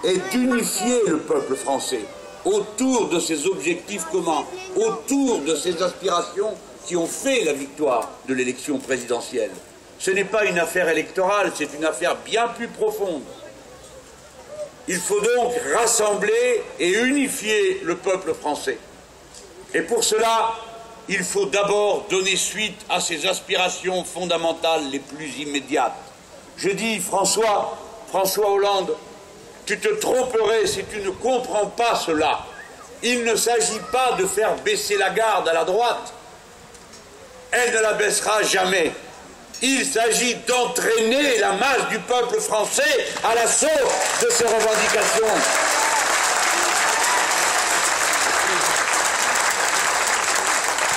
est d'unifier le peuple français autour de ses objectifs communs, autour de ses aspirations qui ont fait la victoire de l'élection présidentielle. Ce n'est pas une affaire électorale, c'est une affaire bien plus profonde. Il faut donc rassembler et unifier le peuple français. Et pour cela, il faut d'abord donner suite à ses aspirations fondamentales les plus immédiates. Je dis, François Hollande, tu te tromperais si tu ne comprends pas cela. Il ne s'agit pas de faire baisser la garde à la droite. Elle ne la baissera jamais. Il s'agit d'entraîner la masse du peuple français à l'assaut de ses revendications.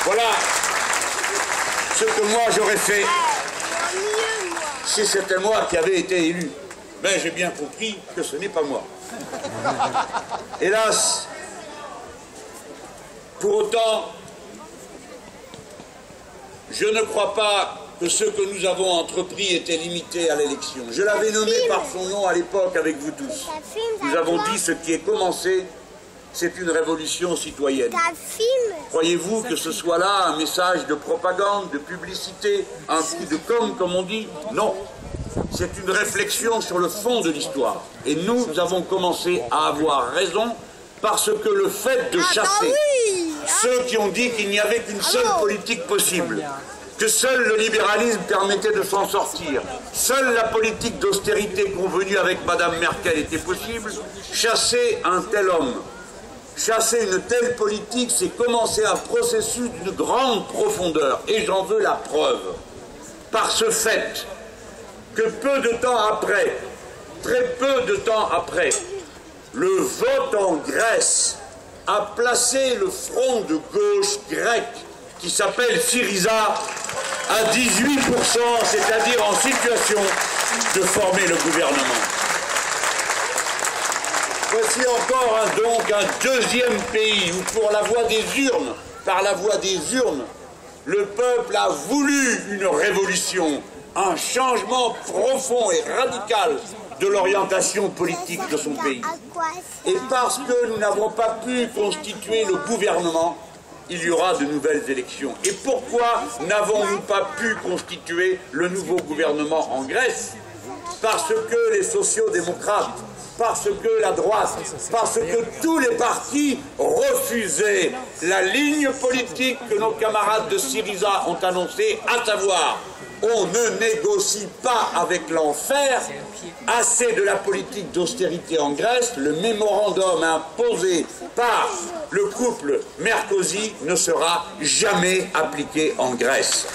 Voilà ce que moi j'aurais fait si c'était moi qui avais été élu. Mais j'ai bien compris que ce n'est pas moi. Hélas, pour autant, je ne crois pas que ce que nous avons entrepris était limité à l'élection. Je l'avais nommé par son nom à l'époque avec vous tous. Nous avons dit ce qui est commencé, c'est une révolution citoyenne. Croyez-vous que ce soit là un message de propagande, de publicité, un coup de com', comme on dit? Non. C'est une réflexion sur le fond de l'histoire. Et nous avons commencé à avoir raison parce que le fait de chasser ceux qui ont dit qu'il n'y avait qu'une seule politique possible, que seul le libéralisme permettait de s'en sortir, seule la politique d'austérité convenue avec Mme Merkel était possible, chasser un tel homme, chasser une telle politique, c'est commencer un processus d'une grande profondeur. Et j'en veux la preuve. Par ce fait que peu de temps après, très peu de temps après, le vote en Grèce a placé le front de gauche grec, qui s'appelle Syriza, à 18%, c'est-à-dire en situation de former le gouvernement. Voici encore donc un deuxième pays où, pour la voie des urnes, par la voie des urnes, le peuple a voulu une révolution, un changement profond et radical de l'orientation politique de son pays. Et parce que nous n'avons pas pu constituer le gouvernement, il y aura de nouvelles élections. Et pourquoi n'avons-nous pas pu constituer le nouveau gouvernement en Grèce? Parce que les sociaux-démocrates, parce que la droite, parce que tous les partis refusaient la ligne politique que nos camarades de Syriza ont annoncée, à savoir: on ne négocie pas avec l'enfer, assez de la politique d'austérité en Grèce, le mémorandum imposé par le couple Merkozy ne sera jamais appliqué en Grèce.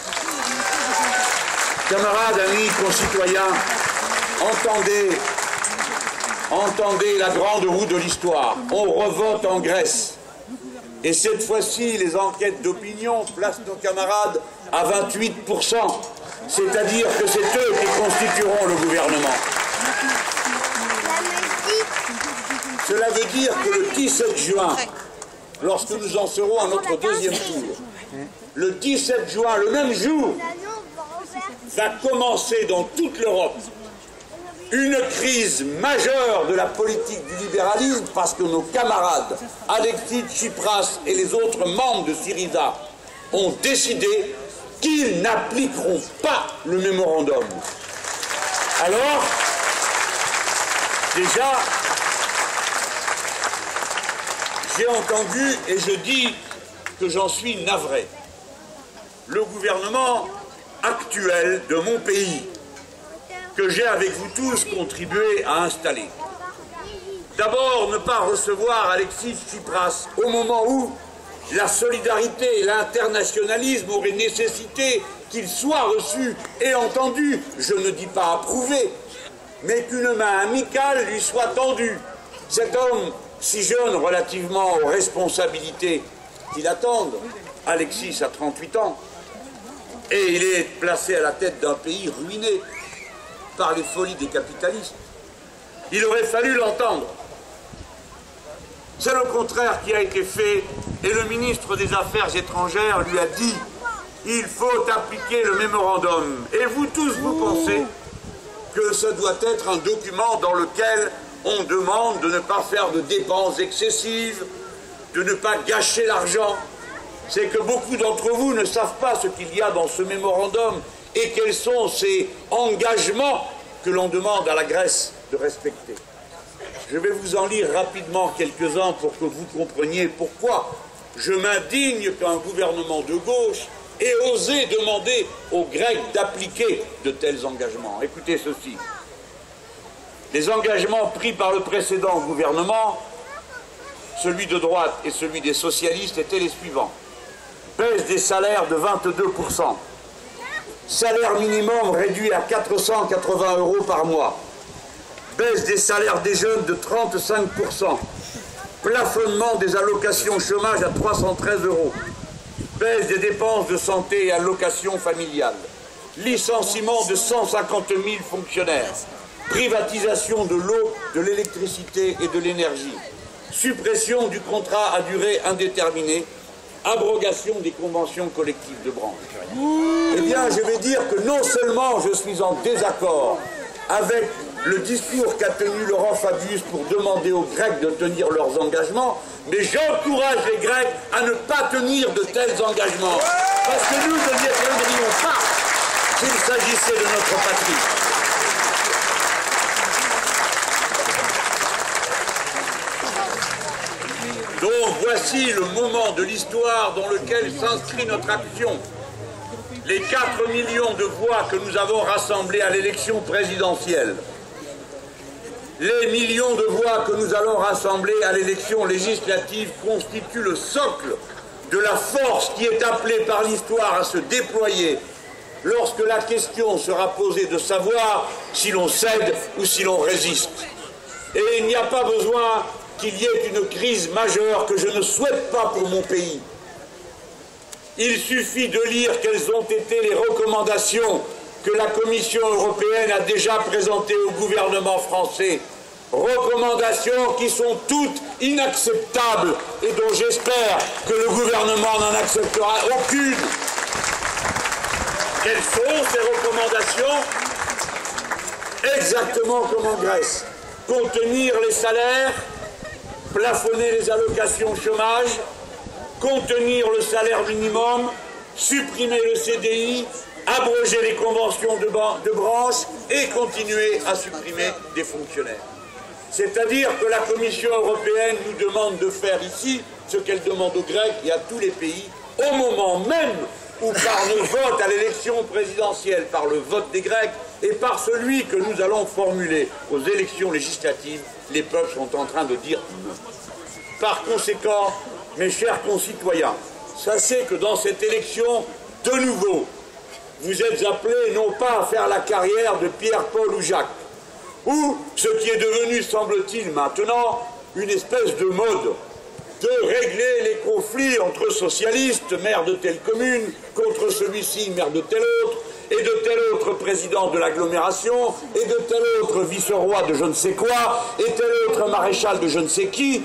Camarades, amis, concitoyens, entendez la grande roue de l'histoire. On revote en Grèce. Et cette fois-ci, les enquêtes d'opinion placent nos camarades à 28%. C'est-à-dire que c'est eux qui constitueront le gouvernement. Cela veut dire que le 17 juin, lorsque nous en serons à notre deuxième tour, le 17 juin, le même jour, va commencer dans toute l'Europe une crise majeure de la politique du libéralisme, parce que nos camarades Alexis Tsipras et les autres membres de Syriza ont décidé qu'ils n'appliqueront pas le mémorandum. Alors, déjà, j'ai entendu, et je dis que j'en suis navré, le gouvernement actuel de mon pays, que j'ai avec vous tous contribué à installer. D'abord, ne pas recevoir Alexis Tsipras au moment où la solidarité et l'internationalisme auraient nécessité qu'il soit reçu et entendu, je ne dis pas approuvé, mais qu'une main amicale lui soit tendue. Cet homme, si jeune relativement aux responsabilités qui l'attendent, Alexis a 38 ans, et il est placé à la tête d'un pays ruiné par les folies des capitalistes. Il aurait fallu l'entendre. C'est le contraire qui a été fait, et le ministre des Affaires étrangères lui a dit: il faut appliquer le mémorandum. Et vous tous, vous pensez que ce doit être un document dans lequel on demande de ne pas faire de dépenses excessives, de ne pas gâcher l'argent. C'est que beaucoup d'entre vous ne savent pas ce qu'il y a dans ce mémorandum et quels sont ces engagements que l'on demande à la Grèce de respecter. Je vais vous en lire rapidement quelques-uns pour que vous compreniez pourquoi je m'indigne qu'un gouvernement de gauche ait osé demander aux Grecs d'appliquer de tels engagements. Écoutez ceci. Les engagements pris par le précédent gouvernement, celui de droite et celui des socialistes, étaient les suivants. Baisse des salaires de 22%. Salaire minimum réduit à 480 € par mois. Baisse des salaires des jeunes de 35%. Plafonnement des allocations chômage à 313 €. Baisse des dépenses de santé et allocations familiales. Licenciement de 150 000 fonctionnaires. Privatisation de l'eau, de l'électricité et de l'énergie. Suppression du contrat à durée indéterminée. Abrogation des conventions collectives de branche. Eh bien, je vais dire que non seulement je suis en désaccord avec le discours qu'a tenu Laurent Fabius pour demander aux Grecs de tenir leurs engagements, mais j'encourage les Grecs à ne pas tenir de tels engagements. Parce que nous ne les tiendrions pas s'il s'agissait de notre patrie. Donc voici le moment de l'histoire dans lequel s'inscrit notre action. Les 4 millions de voix que nous avons rassemblées à l'élection présidentielle, les millions de voix que nous allons rassembler à l'élection législative constituent le socle de la force qui est appelée par l'histoire à se déployer lorsque la question sera posée de savoir si l'on cède ou si l'on résiste. Et il n'y a pas besoin qu'il y ait une crise majeure que je ne souhaite pas pour mon pays. Il suffit de lire quelles ont été les recommandations que la Commission européenne a déjà présentées au gouvernement français. Recommandations qui sont toutes inacceptables et dont j'espère que le gouvernement n'en acceptera aucune. Quelles sont ces recommandations? Exactement comme en Grèce. Contenir les salaires, plafonner les allocations chômage, contenir le salaire minimum, supprimer le CDI, abroger les conventions de branche et continuer à supprimer des fonctionnaires. C'est-à-dire que la Commission européenne nous demande de faire ici ce qu'elle demande aux Grecs et à tous les pays, au moment même où par le vote à l'élection présidentielle, par le vote des Grecs et par celui que nous allons formuler aux élections législatives, les peuples sont en train de dire non. Par conséquent, mes chers concitoyens, sachez que dans cette élection, de nouveau, vous êtes appelés non pas à faire la carrière de Pierre, Paul ou Jacques, ou ce qui est devenu, semble-t-il maintenant, une espèce de mode, de régler les conflits entre socialistes, maire de telle commune, contre celui-ci, maire de tel autre, et de tel autre président de l'agglomération, et de tel autre vice-roi de je ne sais quoi, et tel autre maréchal de je ne sais qui,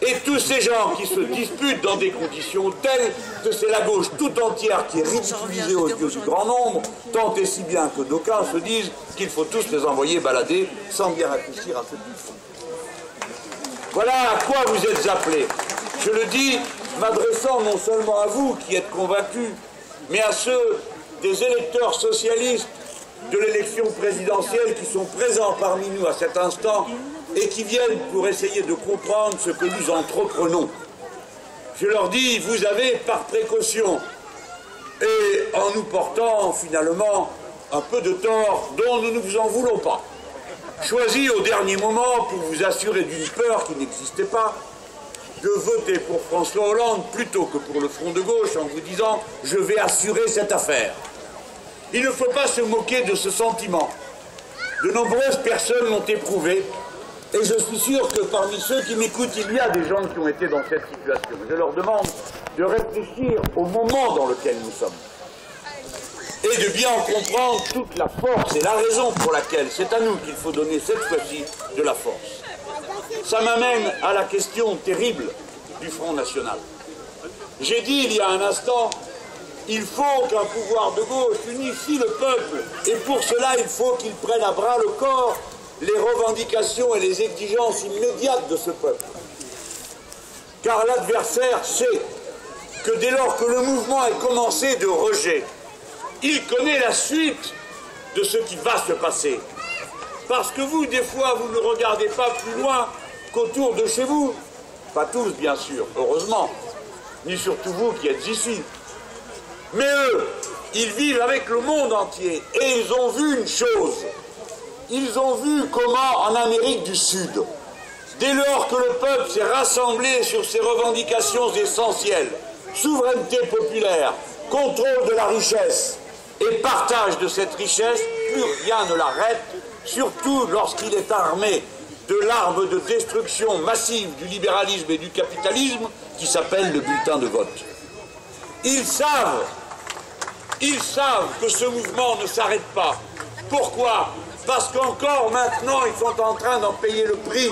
et tous ces gens qui se disputent dans des conditions telles que c'est la gauche tout entière qui est ridiculisée aux yeux du grand nombre, tant et si bien que d'aucuns se disent qu'il faut tous les envoyer balader sans bien réfléchir à ce qu'ils font. Voilà à quoi vous êtes appelés. Je le dis, m'adressant non seulement à vous qui êtes convaincus, mais à ceux des électeurs socialistes de l'élection présidentielle qui sont présents parmi nous à cet instant et qui viennent pour essayer de comprendre ce que nous entreprenons. Je leur dis, vous avez par précaution et en nous portant finalement un peu de tort dont nous ne vous en voulons pas, choisi au dernier moment pour vous assurer d'une peur qui n'existait pas, de voter pour François Hollande plutôt que pour le Front de gauche en vous disant « je vais assurer cette affaire ». Il ne faut pas se moquer de ce sentiment. De nombreuses personnes l'ont éprouvé et je suis sûr que parmi ceux qui m'écoutent, il y a des gens qui ont été dans cette situation. Je leur demande de réfléchir au moment dans lequel nous sommes et de bien comprendre toute la force et la raison pour laquelle c'est à nous qu'il faut donner cette fois-ci de la force. Ça m'amène à la question terrible du Front National. J'ai dit il y a un instant, il faut qu'un pouvoir de gauche unifie le peuple, et pour cela il faut qu'il prenne à bras le corps les revendications et les exigences immédiates de ce peuple. Car l'adversaire sait que dès lors que le mouvement a commencé de rejet, il connaît la suite de ce qui va se passer. Parce que vous, des fois, vous ne regardez pas plus loin qu'autour de chez vous. Pas tous, bien sûr, heureusement, ni surtout vous qui êtes ici. Mais eux, ils vivent avec le monde entier et ils ont vu une chose. Ils ont vu comment, en Amérique du Sud, dès lors que le peuple s'est rassemblé sur ses revendications essentielles, souveraineté populaire, contrôle de la richesse et partage de cette richesse, plus rien ne l'arrête, surtout lorsqu'il est armé de l'arme de destruction massive du libéralisme et du capitalisme qui s'appelle le bulletin de vote. Ils savent que ce mouvement ne s'arrête pas. Pourquoi? Parce qu'encore maintenant, ils sont en train d'en payer le prix.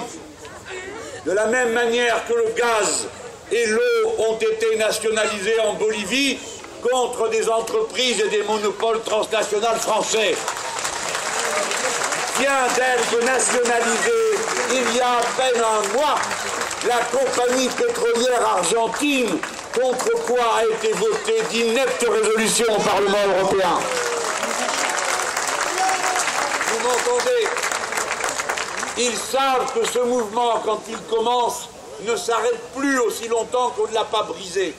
De la même manière que le gaz et l'eau ont été nationalisés en Bolivie contre des entreprises et des monopoles transnationaux français. Vient d'être nationalisée il y a à peine un mois la compagnie pétrolière argentine, contre quoi a été votée d'ineptes résolutions au Parlement européen. Vous m'entendez? Ils savent que ce mouvement, quand il commence, ne s'arrête plus aussi longtemps qu'on ne l'a pas brisé.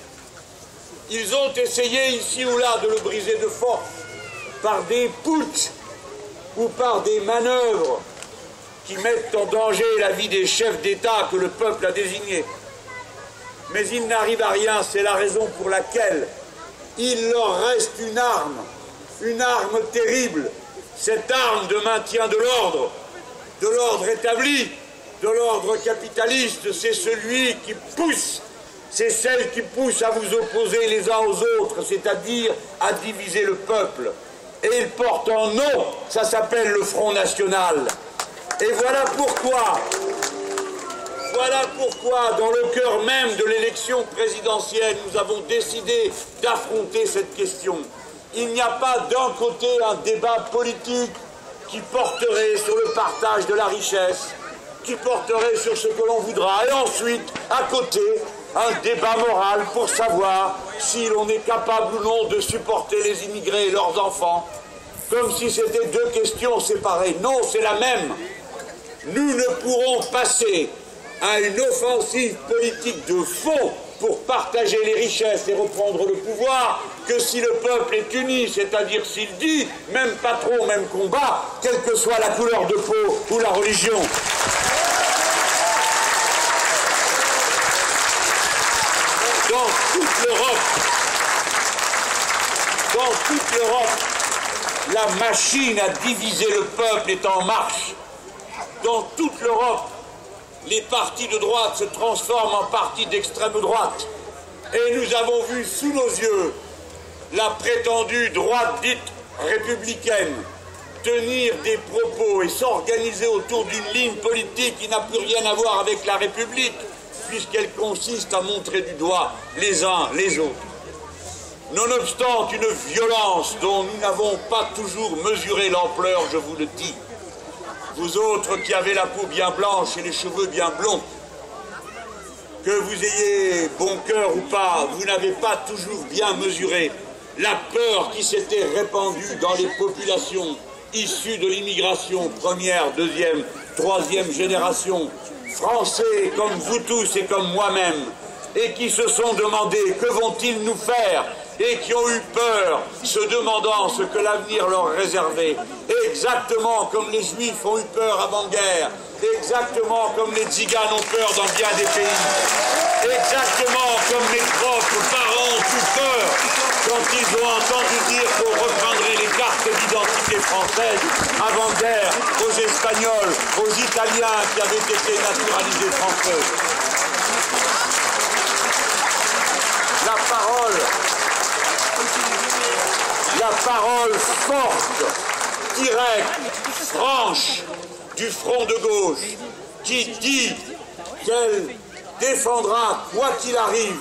Ils ont essayé ici ou là de le briser de force, par des putschs ou par des manœuvres qui mettent en danger la vie des chefs d'État que le peuple a désignés. Mais il n'arrive à rien, c'est la raison pour laquelle il leur reste une arme terrible, cette arme de maintien de l'ordre établi, de l'ordre capitaliste, c'est celui qui pousse, c'est celle qui pousse à vous opposer les uns aux autres, c'est-à-dire à diviser le peuple. Et il porte un nom, ça s'appelle le Front National. Et voilà pourquoi, dans le cœur même de l'élection présidentielle, nous avons décidé d'affronter cette question. Il n'y a pas d'un côté un débat politique qui porterait sur le partage de la richesse, qui porterait sur ce que l'on voudra, et ensuite, à côté, un débat moral pour savoir si l'on est capable ou non de supporter les immigrés et leurs enfants, comme si c'était deux questions séparées. Non, c'est la même. Nous ne pourrons passer à une offensive politique de fond pour partager les richesses et reprendre le pouvoir que si le peuple est uni, c'est-à-dire s'il dit, même patron, même combat, quelle que soit la couleur de peau ou la religion. Dans toute l'Europe, la machine à diviser le peuple est en marche. Dans toute l'Europe, les partis de droite se transforment en partis d'extrême droite. Et nous avons vu sous nos yeux la prétendue droite dite républicaine tenir des propos et s'organiser autour d'une ligne politique qui n'a plus rien à voir avec la République, puisqu'elle consiste à montrer du doigt les uns les autres. Nonobstant une violence dont nous n'avons pas toujours mesuré l'ampleur, je vous le dis, vous autres qui avez la peau bien blanche et les cheveux bien blonds, que vous ayez bon cœur ou pas, vous n'avez pas toujours bien mesuré la peur qui s'était répandue dans les populations issues de l'immigration première, deuxième, troisième génération, français comme vous tous et comme moi-même, et qui se sont demandé que vont-ils nous faire, et qui ont eu peur, se demandant ce que l'avenir leur réservait, exactement comme les Juifs ont eu peur avant-guerre, exactement comme les Tziganes ont peur dans bien des pays, exactement comme mes propres parents ont eu peur quand ils ont entendu dire qu'on reprendrait les cartes d'identité françaises avant-guerre aux Espagnols, aux Italiens qui avaient été naturalisés français. La parole forte, directe, franche du front de gauche qui dit qu'elle défendra, quoi qu'il arrive,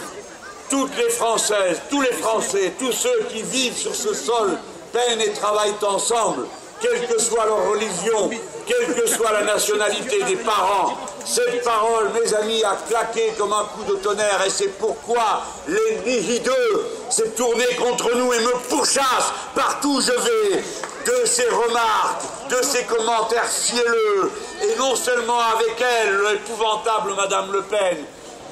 toutes les Françaises, tous les Français, tous ceux qui vivent sur ce sol, peinent et travaillent ensemble quelle que soit leur religion, quelle que soit la nationalité des parents. Cette parole, mes amis, a claqué comme un coup de tonnerre et c'est pourquoi l'ennemi hideux s'est tourné contre nous et me pourchasse partout où je vais de ces remarques, de ces commentaires fielleux et non seulement avec elle, l'épouvantable Madame Le Pen,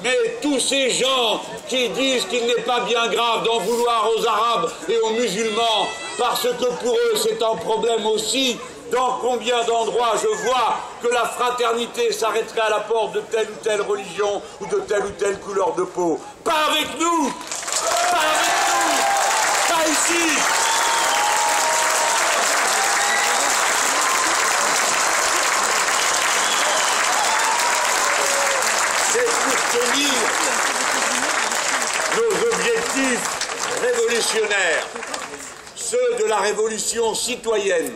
mais tous ces gens qui disent qu'il n'est pas bien grave d'en vouloir aux Arabes et aux musulmans, parce que pour eux c'est un problème aussi. Dans combien d'endroits je vois que la fraternité s'arrêterait à la porte de telle ou telle religion ou de telle ou telle couleur de peau. Pas avec nous! Pas avec nous! Pas ici! C'est pour tenir nos objectifs révolutionnaires, ceux de la révolution citoyenne,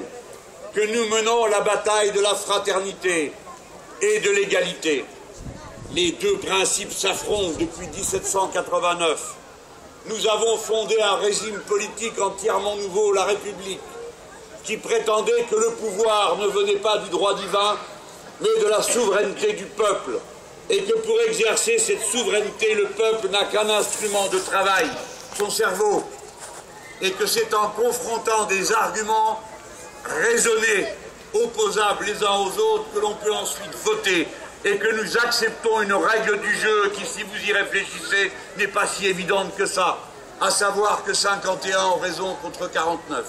que nous menons la bataille de la fraternité et de l'égalité. Les deux principes s'affrontent depuis 1789. Nous avons fondé un régime politique entièrement nouveau, la République, qui prétendait que le pouvoir ne venait pas du droit divin, mais de la souveraineté du peuple, et que pour exercer cette souveraineté, le peuple n'a qu'un instrument de travail, son cerveau, et que c'est en confrontant des arguments raisonnés, opposables les uns aux autres, que l'on peut ensuite voter, et que nous acceptons une règle du jeu qui, si vous y réfléchissez, n'est pas si évidente que ça, à savoir que 51 ont raison contre 49.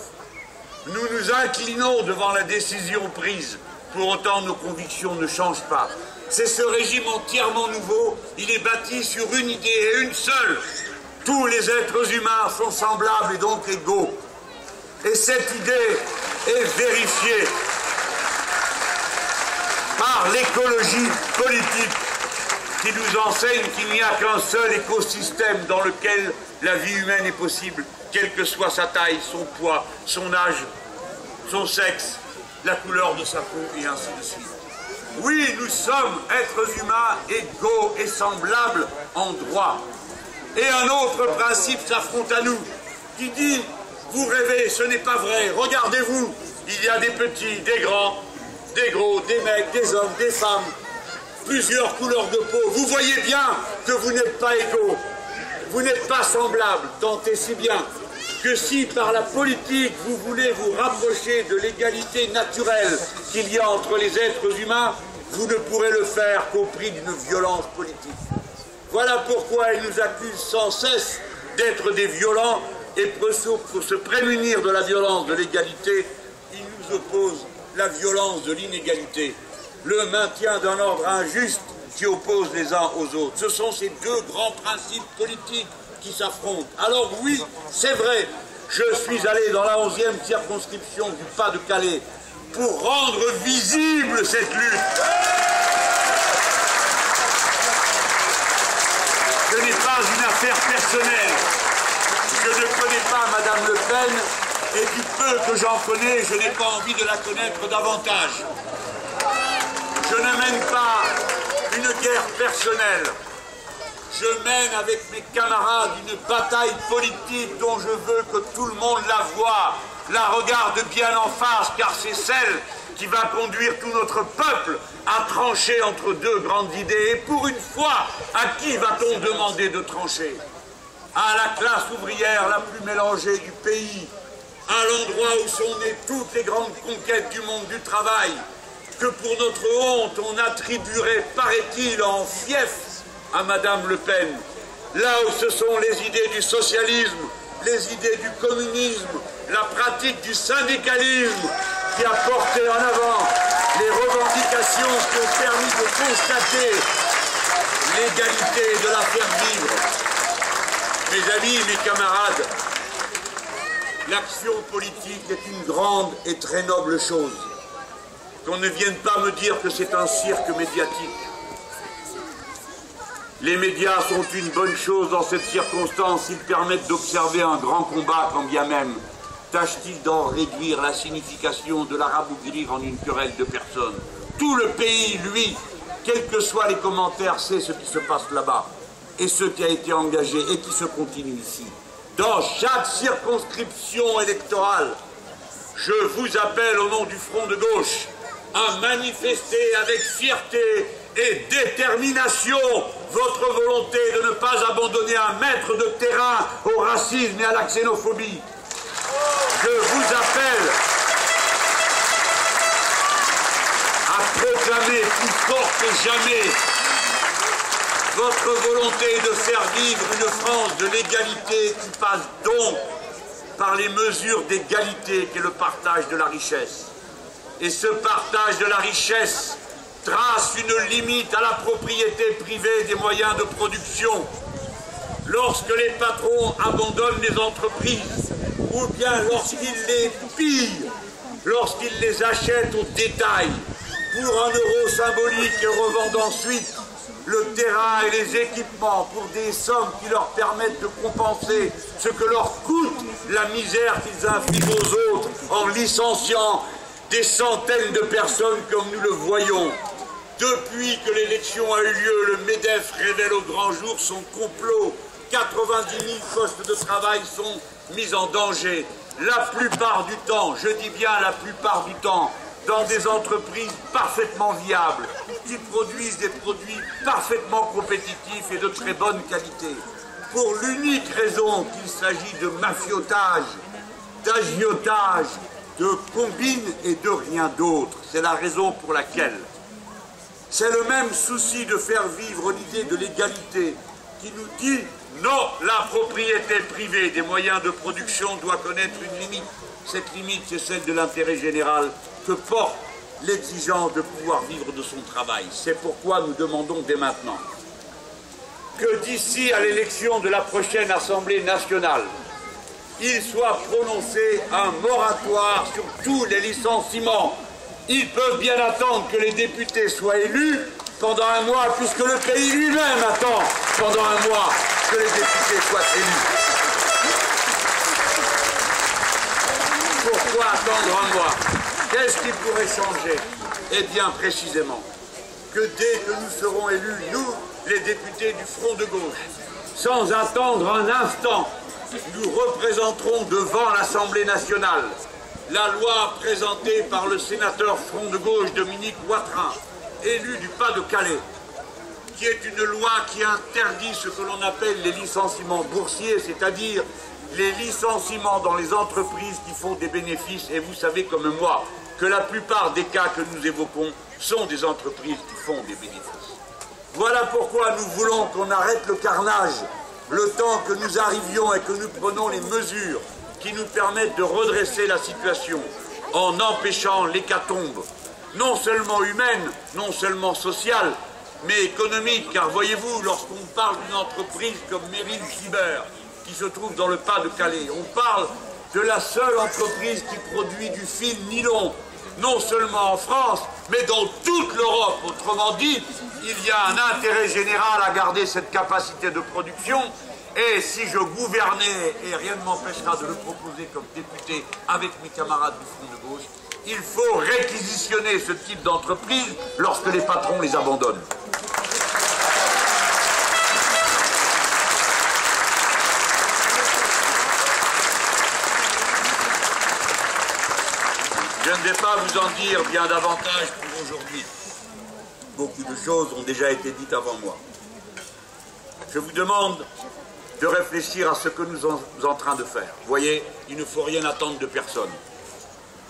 Nous nous inclinons devant la décision prise, pour autant nos convictions ne changent pas. C'est ce régime entièrement nouveau, il est bâti sur une idée et une seule. Tous les êtres humains sont semblables et donc égaux. Et cette idée est vérifiée par l'écologie politique qui nous enseigne qu'il n'y a qu'un seul écosystème dans lequel la vie humaine est possible, quelle que soit sa taille, son poids, son âge, son sexe, la couleur de sa peau et ainsi de suite. Oui, nous sommes êtres humains égaux et semblables en droit. Et un autre principe s'affronte à nous, qui dit « Vous rêvez, ce n'est pas vrai, regardez-vous, il y a des petits, des grands, des gros, des mecs, des hommes, des femmes, plusieurs couleurs de peau. Vous voyez bien que vous n'êtes pas égaux, vous n'êtes pas semblables, tant et si bien que si par la politique vous voulez vous rapprocher de l'égalité naturelle qu'il y a entre les êtres humains, vous ne pourrez le faire qu'au prix d'une violence politique. Voilà pourquoi ils nous accusent sans cesse d'être des violents et pour se prémunir de la violence de l'égalité, ils nous opposent la violence de l'inégalité, le maintien d'un ordre injuste qui oppose les uns aux autres. Ce sont ces deux grands principes politiques qui s'affrontent. Alors oui, c'est vrai, je suis allé dans la 11e circonscription du Pas-de-Calais pour rendre visible cette lutte. Ce n'est pas une affaire personnelle. Je ne connais pas Madame Le Pen et du peu que j'en connais, je n'ai pas envie de la connaître davantage. Je ne mène pas une guerre personnelle. Je mène avec mes camarades une bataille politique dont je veux que tout le monde la voie, la regarde bien en face, car c'est celle qui va conduire tout notre peuple à trancher entre deux grandes idées. Et pour une fois, à qui va-t-on demander de trancher? À la classe ouvrière la plus mélangée du pays, à l'endroit où sont nées toutes les grandes conquêtes du monde du travail, que pour notre honte on attribuerait, paraît-il, en fief à Madame Le Pen, là où ce sont les idées du socialisme, les idées du communisme, la pratique du syndicalisme qui a porté en avant les revendications qui ont permis de constater l'égalité de la faire vivre. Mes amis, mes camarades, l'action politique est une grande et très noble chose. Qu'on ne vienne pas me dire que c'est un cirque médiatique. Les médias sont une bonne chose dans cette circonstance, ils permettent d'observer un grand combat quand bien même tâche-t-il d'en réduire la signification, de la rabougrir en une querelle de personnes. Tout le pays, lui, quels que soient les commentaires, sait ce qui se passe là-bas et ce qui a été engagé et qui se continue ici. Dans chaque circonscription électorale, Je vous appelle au nom du Front de gauche à manifester avec fierté et détermination votre volonté de ne pas abandonner un mètre de terrain au racisme et à la xénophobie. Je vous appelle à proclamer plus fort que jamais votre volonté de faire vivre une France de l'égalité qui passe donc par les mesures d'égalité qu'est le partage de la richesse. Et ce partage de la richesse trace une limite à la propriété privée des moyens de production. Lorsque les patrons abandonnent les entreprises, ou bien lorsqu'ils les pillent, lorsqu'ils les achètent au détail, pour €1 symbolique et revendent ensuite le terrain et les équipements pour des sommes qui leur permettent de compenser ce que leur coûte la misère qu'ils infligent aux autres en licenciant des centaines de personnes comme nous le voyons. Depuis que l'élection a eu lieu, le MEDEF révèle au grand jour son complot. 90 000 postes de travail sont mis en danger. La plupart du temps, je dis bien la plupart du temps, dans des entreprises parfaitement viables, qui produisent des produits parfaitement compétitifs et de très bonne qualité. Pour l'unique raison qu'il s'agit de mafiotage, d'agiotage, de combine et de rien d'autre. C'est la raison pour laquelle c'est le même souci de faire vivre l'idée de l'égalité qui nous dit non, la propriété privée des moyens de production doit connaître une limite. Cette limite, c'est celle de l'intérêt général que porte l'exigence de pouvoir vivre de son travail. C'est pourquoi nous demandons dès maintenant que d'ici à l'élection de la prochaine Assemblée nationale, il soit prononcé un moratoire sur tous les licenciements. Ils peuvent bien attendre que les députés soient élus pendant un mois, puisque le pays lui-même attend pendant un mois que les députés soient élus. Pourquoi attendre un mois? Qu'est-ce qui pourrait changer? Eh bien, précisément, que dès que nous serons élus, nous, les députés du Front de gauche, sans attendre un instant, nous représenterons devant l'Assemblée nationale la loi présentée par le sénateur Front de gauche Dominique Watrin, élu du Pas-de-Calais, qui est une loi qui interdit ce que l'on appelle les licenciements boursiers, c'est-à-dire les licenciements dans les entreprises qui font des bénéfices. Et vous savez comme moi que la plupart des cas que nous évoquons sont des entreprises qui font des bénéfices. Voilà pourquoi nous voulons qu'on arrête le carnage, le temps que nous arrivions et que nous prenions les mesures qui nous permettent de redresser la situation en empêchant l'hécatombe, non seulement humaine, non seulement sociale, mais économique. Car voyez-vous, lorsqu'on parle d'une entreprise comme Meryl Fiber, qui se trouve dans le Pas-de-Calais, on parle de la seule entreprise qui produit du fil nylon, non seulement en France, mais dans toute l'Europe. Autrement dit, il y a un intérêt général à garder cette capacité de production. Et si je gouvernais, et rien ne m'empêchera de le proposer comme député avec mes camarades du Front de gauche, il faut réquisitionner ce type d'entreprise lorsque les patrons les abandonnent. Je ne vais pas vous en dire bien davantage pour aujourd'hui. Beaucoup de choses ont déjà été dites avant moi. Je vous demande de réfléchir à ce que nous sommes en train de faire. Vous voyez, il ne faut rien attendre de personne.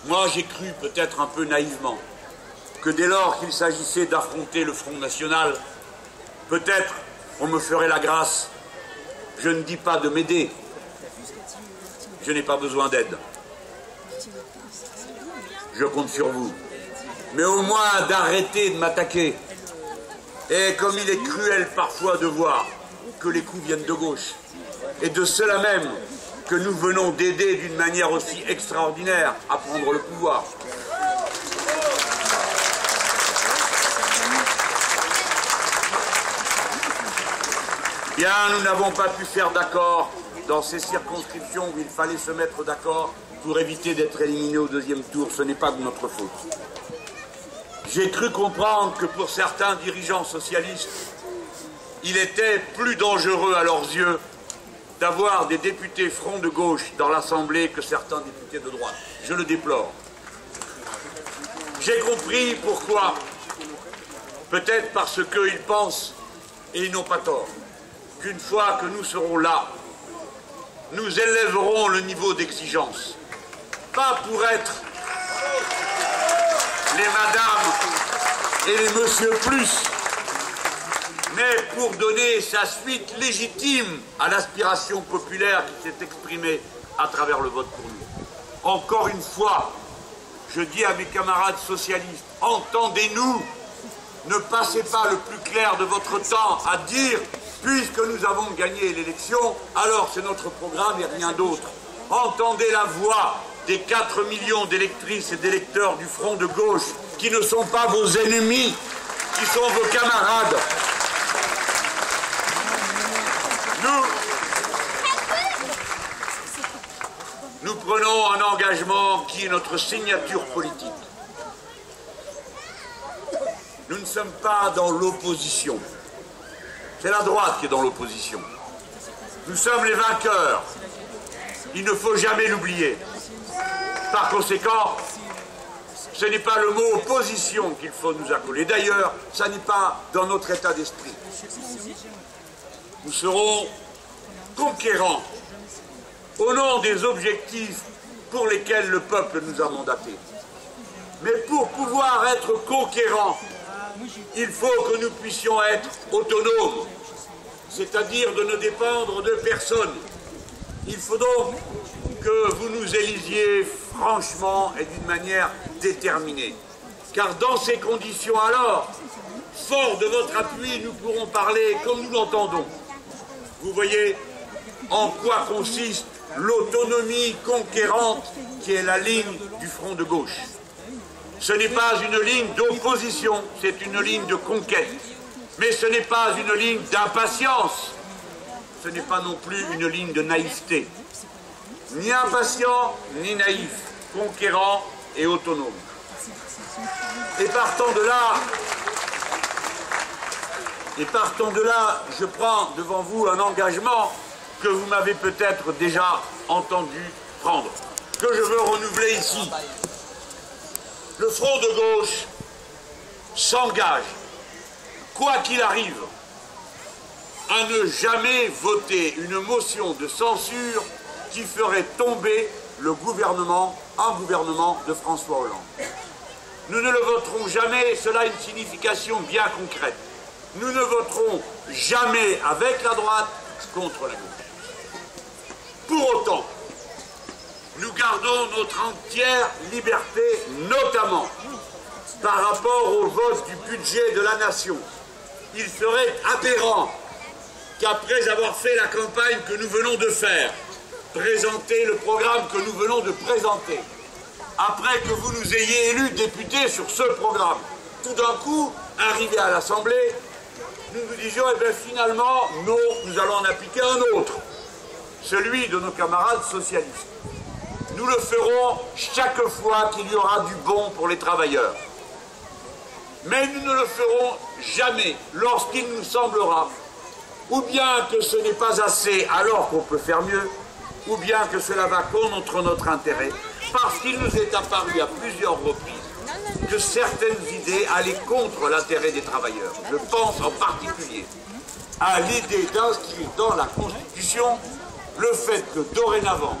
Moi, j'ai cru, peut-être un peu naïvement, que dès lors qu'il s'agissait d'affronter le Front National, peut-être on me ferait la grâce. Je ne dis pas de m'aider. Je n'ai pas besoin d'aide. Je compte sur vous. Mais au moins d'arrêter de m'attaquer. Et comme il est cruel parfois de voir que les coups viennent de gauche, et de cela même que nous venons d'aider d'une manière aussi extraordinaire à prendre le pouvoir. Bien, nous n'avons pas pu faire d'accord dans ces circonscriptions où il fallait se mettre d'accord pour éviter d'être éliminés au deuxième tour. Ce n'est pas de notre faute. J'ai cru comprendre que pour certains dirigeants socialistes, il était plus dangereux à leurs yeux d'avoir des députés front de gauche dans l'Assemblée que certains députés de droite. Je le déplore. J'ai compris pourquoi. Peut-être parce qu'ils pensent, et ils n'ont pas tort, qu'une fois que nous serons là, nous élèverons le niveau d'exigence. Pas pour être les madames et les monsieur plus, mais pour donner sa suite légitime à l'aspiration populaire qui s'est exprimée à travers le vote pour nous. Encore une fois, je dis à mes camarades socialistes, entendez-nous, ne passez pas le plus clair de votre temps à dire, puisque nous avons gagné l'élection, alors c'est notre programme et rien d'autre. Entendez la voix des 4 millions d'électrices et d'électeurs du front de gauche, qui ne sont pas vos ennemis, qui sont vos camarades. Nous prenons un engagement qui est notre signature politique. Nous ne sommes pas dans l'opposition. C'est la droite qui est dans l'opposition. Nous sommes les vainqueurs. Il ne faut jamais l'oublier. Par conséquent, ce n'est pas le mot opposition qu'il faut nous accoler. D'ailleurs, ça n'est pas dans notre état d'esprit. Nous serons conquérants au nom des objectifs pour lesquels le peuple nous a mandatés. Mais pour pouvoir être conquérants, il faut que nous puissions être autonomes, c'est-à-dire de ne dépendre de personne. Il faut donc que vous nous élisiez franchement et d'une manière déterminée. Car dans ces conditions alors, fort de votre appui, nous pourrons parler comme nous l'entendons. Vous voyez en quoi consiste l'autonomie conquérante qui est la ligne du front de gauche. Ce n'est pas une ligne d'opposition, c'est une ligne de conquête. Mais ce n'est pas une ligne d'impatience, ce n'est pas non plus une ligne de naïveté. Ni impatient, ni naïf, conquérant et autonome. Et partant de là, je prends devant vous un engagement que vous m'avez peut-être déjà entendu prendre, que je veux renouveler ici. Le front de gauche s'engage, quoi qu'il arrive, à ne jamais voter une motion de censure qui ferait tomber un gouvernement de François Hollande. Nous ne le voterons jamais, cela a une signification bien concrète. Nous ne voterons jamais avec la droite contre la gauche. Pour autant, nous gardons notre entière liberté, notamment par rapport au vote du budget de la nation. Il serait aberrant qu'après avoir fait la campagne que nous venons de faire, présenter le programme que nous venons de présenter, après que vous nous ayez élus députés sur ce programme, tout d'un coup, arrivé à l'Assemblée, nous nous disions, eh bien finalement, non, nous allons en appliquer un autre, celui de nos camarades socialistes. Nous le ferons chaque fois qu'il y aura du bon pour les travailleurs. Mais nous ne le ferons jamais lorsqu'il nous semblera ou bien que ce n'est pas assez alors qu'on peut faire mieux, ou bien que cela va contre notre intérêt, parce qu'il nous est apparu à plusieurs reprises que certaines idées allaient contre l'intérêt des travailleurs. Je pense en particulier à l'idée d'inscrire dans la Constitution le fait que dorénavant,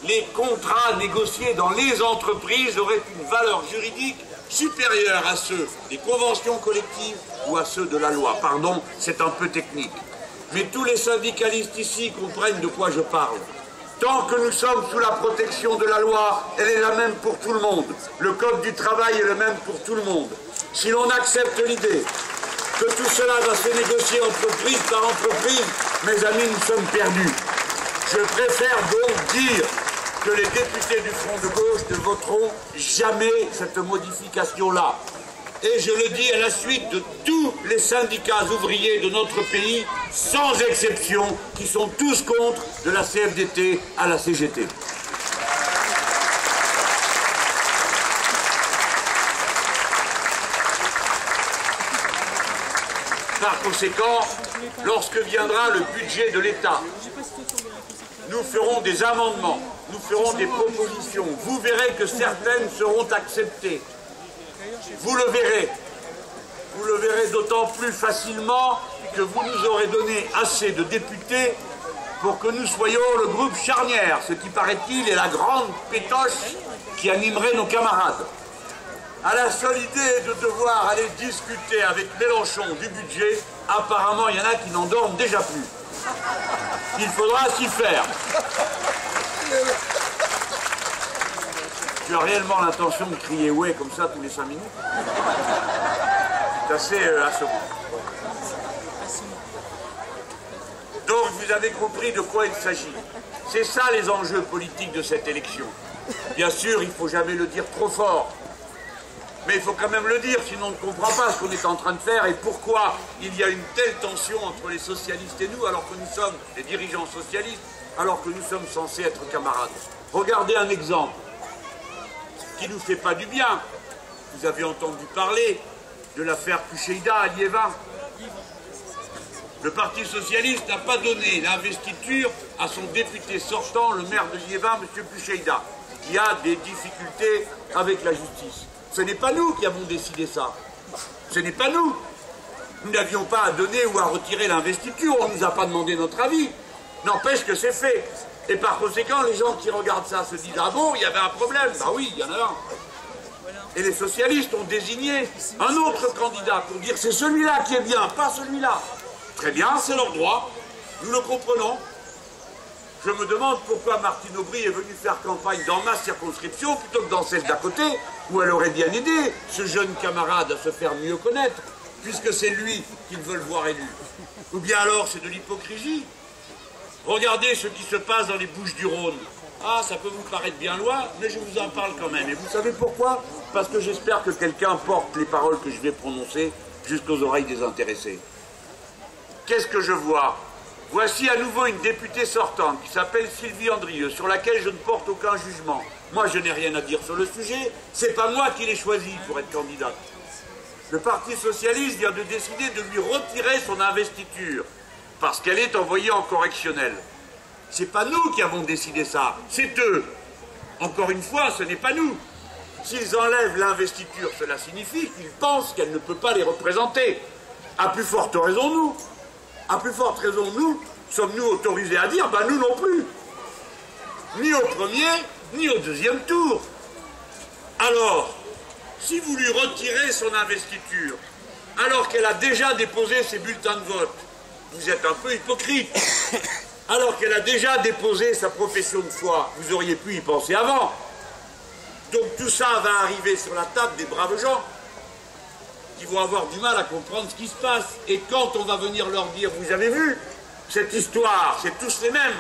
les contrats négociés dans les entreprises auraient une valeur juridique supérieure à ceux des conventions collectives ou à ceux de la loi. Pardon, c'est un peu technique. Mais tous les syndicalistes ici comprennent de quoi je parle. Tant que nous sommes sous la protection de la loi, elle est la même pour tout le monde. Le code du travail est le même pour tout le monde. Si l'on accepte l'idée que tout cela va se négocier entreprise par entreprise, mes amis, nous sommes perdus. Je préfère donc dire que les députés du Front de gauche ne voteront jamais cette modification-là. Et je le dis à la suite de tous les syndicats ouvriers de notre pays, sans exception, qui sont tous contre, de la CFDT à la CGT. par conséquent, lorsque viendra le budget de l'État, nous ferons des amendements, nous ferons des propositions. Vous verrez que certaines seront acceptées. Vous le verrez. Vous le verrez d'autant plus facilement que vous nous aurez donné assez de députés pour que nous soyons le groupe charnière, ce qui, paraît-il, est la grande pétoche qui animerait nos camarades. À la seule idée de devoir aller discuter avec Mélenchon du budget, apparemment, il y en a qui n'en dorment déjà plus. Il faudra s'y faire. Tu as réellement l'intention de crier « ouais » comme ça tous les 5 minutes? C'est assez assommant. Donc vous avez compris de quoi il s'agit. C'est ça les enjeux politiques de cette élection. Bien sûr, il ne faut jamais le dire trop fort. Mais il faut quand même le dire, sinon on ne comprend pas ce qu'on est en train de faire et pourquoi il y a une telle tension entre les socialistes et nous, alors que nous sommes des dirigeants socialistes, alors que nous sommes censés être camarades. Regardez un exemple qui ne nous fait pas du bien. Vous avez entendu parler de l'affaire Pucheida à Liévin. Le Parti socialiste n'a pas donné l'investiture à son député sortant, le maire de Liévin, M. Pucheida, qui a des difficultés avec la justice. Ce n'est pas nous qui avons décidé ça. Ce n'est pas nous. Nous n'avions pas à donner ou à retirer l'investiture. On ne nous a pas demandé notre avis. N'empêche que c'est fait. Et par conséquent, les gens qui regardent ça se disent « Ah bon, il y avait un problème ?» Ben oui, il y en a un. Et les socialistes ont désigné un autre candidat pour dire « C'est celui-là qui est bien, pas celui-là. » Très bien, c'est leur droit. Nous le comprenons. Je me demande pourquoi Martine Aubry est venue faire campagne dans ma circonscription plutôt que dans celle d'à côté, où elle aurait bien aidé ce jeune camarade à se faire mieux connaître, puisque c'est lui qu'ils veulent voir élu. Ou bien alors c'est de l'hypocrisie. Regardez ce qui se passe dans les Bouches-du-Rhône. Ah, ça peut vous paraître bien loin, mais je vous en parle quand même. Et vous savez pourquoi? Parce que j'espère que quelqu'un porte les paroles que je vais prononcer jusqu'aux oreilles des intéressés. Qu'est-ce que je vois? Voici à nouveau une députée sortante qui s'appelle Sylvie Andrieux, sur laquelle je ne porte aucun jugement. Moi, je n'ai rien à dire sur le sujet. C'est pas moi qui l'ai choisie pour être candidate. Le Parti socialiste vient de décider de lui retirer son investiture parce qu'elle est envoyée en correctionnel. C'est pas nous qui avons décidé ça, c'est eux. Encore une fois, ce n'est pas nous. S'ils enlèvent l'investiture, cela signifie qu'ils pensent qu'elle ne peut pas les représenter. À plus forte raison, nous. À plus forte raison, nous, sommes-nous autorisés à dire, ben nous non plus. Ni au premier, ni au deuxième tour. Alors, si vous lui retirez son investiture, alors qu'elle a déjà déposé ses bulletins de vote, vous êtes un peu hypocrite. Alors qu'elle a déjà déposé sa profession de foi, vous auriez pu y penser avant. Donc tout ça va arriver sur la table des braves gens qui vont avoir du mal à comprendre ce qui se passe. Et quand on va venir leur dire, vous avez vu, cette histoire, c'est tous les mêmes,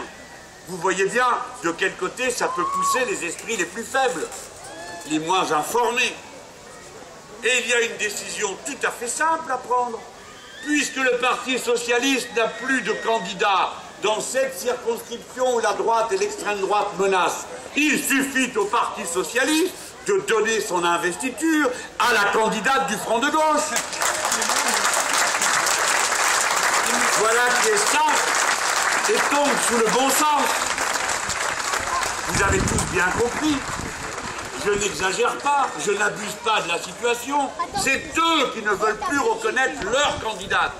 vous voyez bien de quel côté ça peut pousser les esprits les plus faibles, les moins informés. Et il y a une décision tout à fait simple à prendre. Puisque le Parti socialiste n'a plus de candidat dans cette circonscription où la droite et l'extrême droite menacent, il suffit au Parti socialiste de donner son investiture à la candidate du Front de gauche. Voilà qui est simple et tombe sous le bon sens. Vous avez tous bien compris. Je n'exagère pas, je n'abuse pas de la situation. C'est eux qui ne veulent plus reconnaître leur candidate.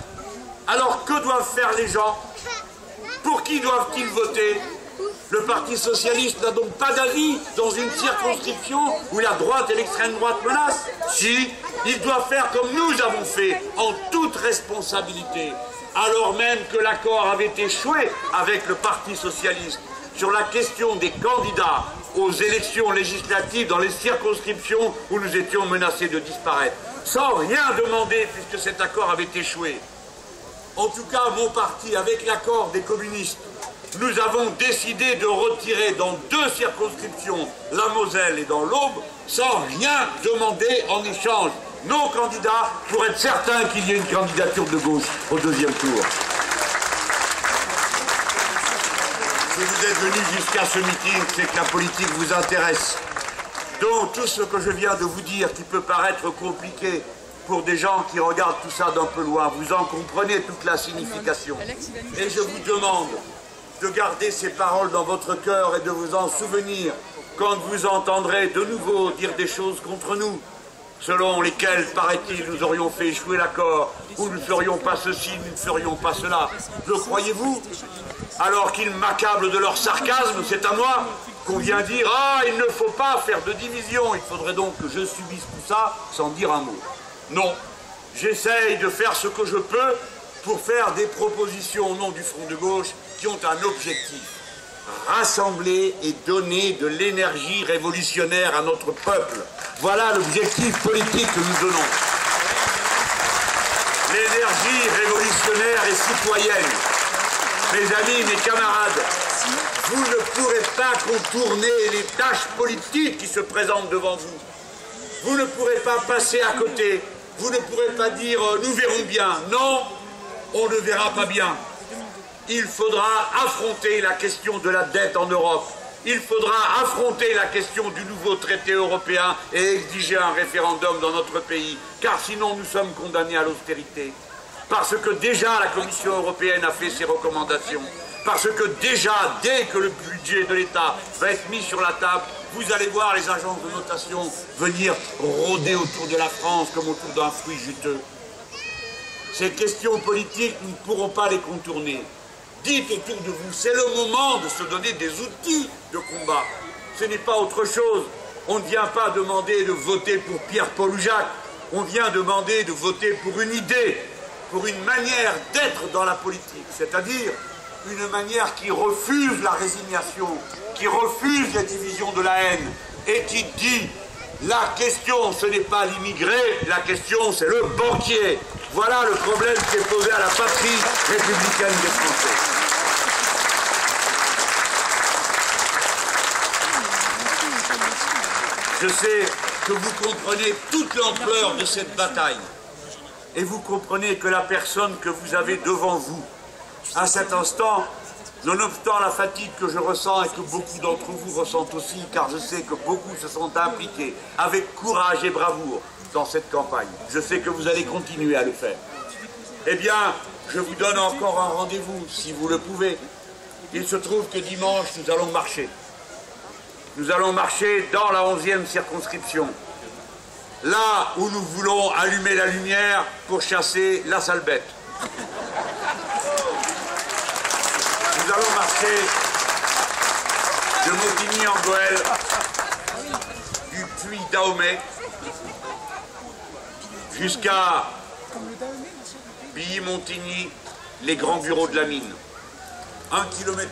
Alors que doivent faire les gens? Pour qui doivent-ils voter? Le Parti socialiste n'a donc pas d'avis dans une circonscription où la droite et l'extrême droite menacent? Si, il doit faire comme nous avons fait, en toute responsabilité, alors même que l'accord avait échoué avec le Parti socialiste sur la question des candidats aux élections législatives dans les circonscriptions où nous étions menacés de disparaître, sans rien demander puisque cet accord avait échoué. En tout cas, mon parti, avec l'accord des communistes, nous avons décidé de retirer dans 2 circonscriptions, la Moselle et dans l'Aube, sans rien demander en échange nos candidats pour être certain qu'il y ait une candidature de gauche au 2e tour. Si vous êtes venus jusqu'à ce meeting, c'est que la politique vous intéresse. Donc tout ce que je viens de vous dire, qui peut paraître compliqué, pour des gens qui regardent tout ça d'un peu loin. Vous en comprenez toute la signification. Et je vous demande de garder ces paroles dans votre cœur et de vous en souvenir quand vous entendrez de nouveau dire des choses contre nous, selon lesquelles, paraît-il, nous aurions fait échouer l'accord, ou nous ne ferions pas ceci, nous ne ferions pas cela. Le croyez-vous? Alors qu'ils m'accablent de leur sarcasme, c'est à moi qu'on vient dire « Ah, il ne faut pas faire de division, il faudrait donc que je subisse tout ça sans dire un mot. » Non, j'essaye de faire ce que je peux pour faire des propositions au nom du Front de gauche qui ont un objectif. Rassembler et donner de l'énergie révolutionnaire à notre peuple. Voilà l'objectif politique que nous donnons. L'énergie révolutionnaire et citoyenne. Mes amis, mes camarades, vous ne pourrez pas contourner les tâches politiques qui se présentent devant vous. Vous ne pourrez pas passer à côté. Vous ne pourrez pas dire « nous verrons bien ». Non, on ne verra pas bien. Il faudra affronter la question de la dette en Europe. Il faudra affronter la question du nouveau traité européen et exiger un référendum dans notre pays. Car sinon, nous sommes condamnés à l'austérité. Parce que déjà, la Commission européenne a fait ses recommandations. Parce que déjà, dès que le budget de l'État va être mis sur la table, vous allez voir les agences de notation venir rôder autour de la France comme autour d'un fruit juteux. Ces questions politiques, nous ne pourrons pas les contourner. Dites autour de vous, c'est le moment de se donner des outils de combat. Ce n'est pas autre chose. On ne vient pas demander de voter pour Pierre, Paul ou Jacques. On vient demander de voter pour une idée, pour une manière d'être dans la politique. C'est-à-dire une manière qui refuse la résignation, qui refuse la division de la haine et qui dit la question ce n'est pas l'immigré, la question c'est le banquier. Voilà le problème qui est posé à la patrie républicaine des Français. Je sais que vous comprenez toute l'ampleur de cette bataille et vous comprenez que la personne que vous avez devant vous à cet instant, nonobstant la fatigue que je ressens et que beaucoup d'entre vous ressentent aussi, car je sais que beaucoup se sont impliqués avec courage et bravoure dans cette campagne. Je sais que vous allez continuer à le faire. Eh bien, je vous donne encore un rendez-vous, si vous le pouvez. Il se trouve que dimanche, nous allons marcher. Nous allons marcher dans la 11e circonscription. Là où nous voulons allumer la lumière pour chasser la sale bête. Nous allons marcher de Montigny en Goële, du puits Dahomey, jusqu'à Billy-Montigny, les grands bureaux de la mine. 1,8 km,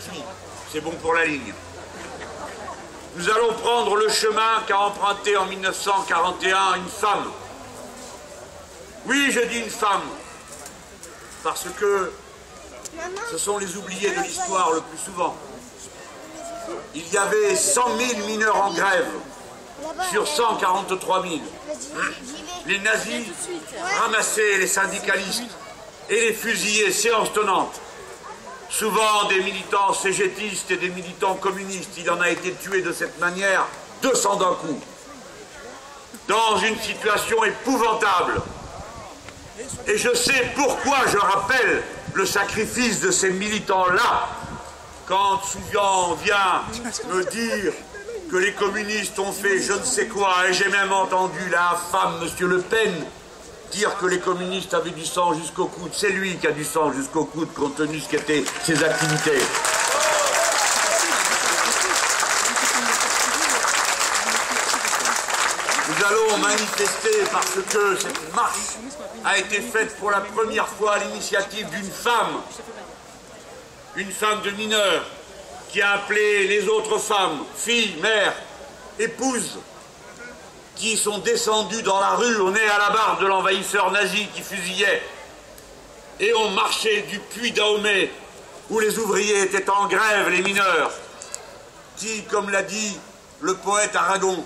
c'est bon pour la ligne. Nous allons prendre le chemin qu'a emprunté en 1941 une femme. Oui, je dis une femme, parce que ce sont les oubliés de l'histoire le plus souvent. Il y avait 100 000 mineurs en grève sur 143 000. Les nazis ramassaient les syndicalistes et les fusillaient séance tenante. Souvent des militants cégétistes et des militants communistes. Il en a été tué de cette manière 200 d'un coup. Dans une situation épouvantable. Et je sais pourquoi je rappelle le sacrifice de ces militants-là. Quand Souvian vient me dire que les communistes ont fait je ne sais quoi, et j'ai même entendu la femme, M. Le Pen, dire que les communistes avaient du sang jusqu'au coude. C'est lui qui a du sang jusqu'au coude, compte tenu de ce qu'étaient ses activités. Nous allons manifester parce que cette marche a été faite pour la première fois à l'initiative d'une femme de mineur, qui a appelé les autres femmes, filles, mères, épouses, qui sont descendues dans la rue au nez à la barbe de l'envahisseur nazi qui fusillait, et ont marché du puits Dahomey, où les ouvriers étaient en grève, les mineurs, qui, comme l'a dit le poète Aragon,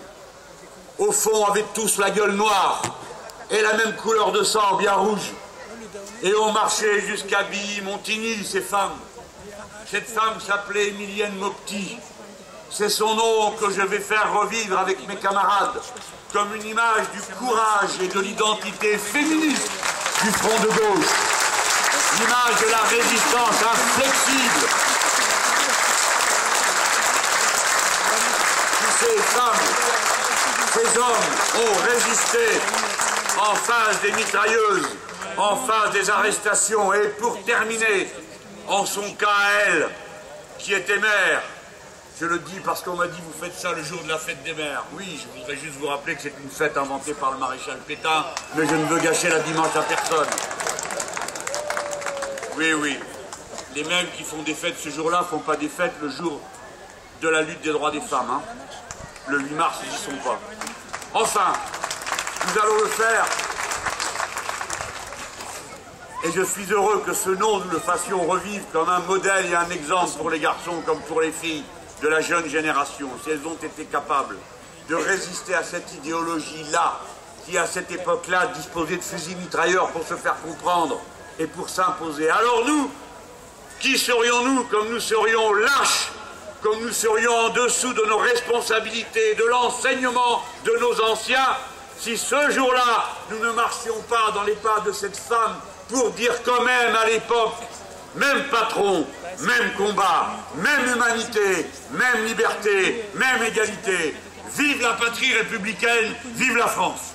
au fond avaient tous la gueule noire, et la même couleur de sang, bien rouge, et ont marché jusqu'à Billy-Montigny, ces femmes. Cette femme s'appelait Emilienne Mopti. C'est son nom que je vais faire revivre avec mes camarades, comme une image du courage et de l'identité féministe du front de gauche, l'image de la résistance inflexible. Tous ces femmes, ces hommes ont résisté en face des mitrailleuses, en face des arrestations, et pour terminer, en son cas à elle, qui était mère. Je le dis parce qu'on m'a dit vous faites ça le jour de la fête des mères. Oui, je voudrais juste vous rappeler que c'est une fête inventée par le maréchal Pétain, mais je ne veux gâcher la dimanche à personne. Oui, oui. Les mêmes qui font des fêtes ce jour-là ne font pas des fêtes le jour de la lutte des droits des femmes. Hein. Le 8 mars, ils n'y sont pas. Enfin, nous allons le faire. Et je suis heureux que ce nom, nous le fassions revivre comme un modèle et un exemple pour les garçons comme pour les filles de la jeune génération. Si elles ont été capables de résister à cette idéologie-là, qui à cette époque-là disposait de fusils mitrailleurs pour se faire comprendre et pour s'imposer. Alors nous, qui serions-nous comme nous serions lâches, comme nous serions en dessous de nos responsabilités, de l'enseignement de nos anciens, si ce jour-là, nous ne marchions pas dans les pas de cette femme pour dire quand même à l'époque, même patron, même combat, même humanité, même liberté, même égalité. Vive la patrie républicaine, vive la France.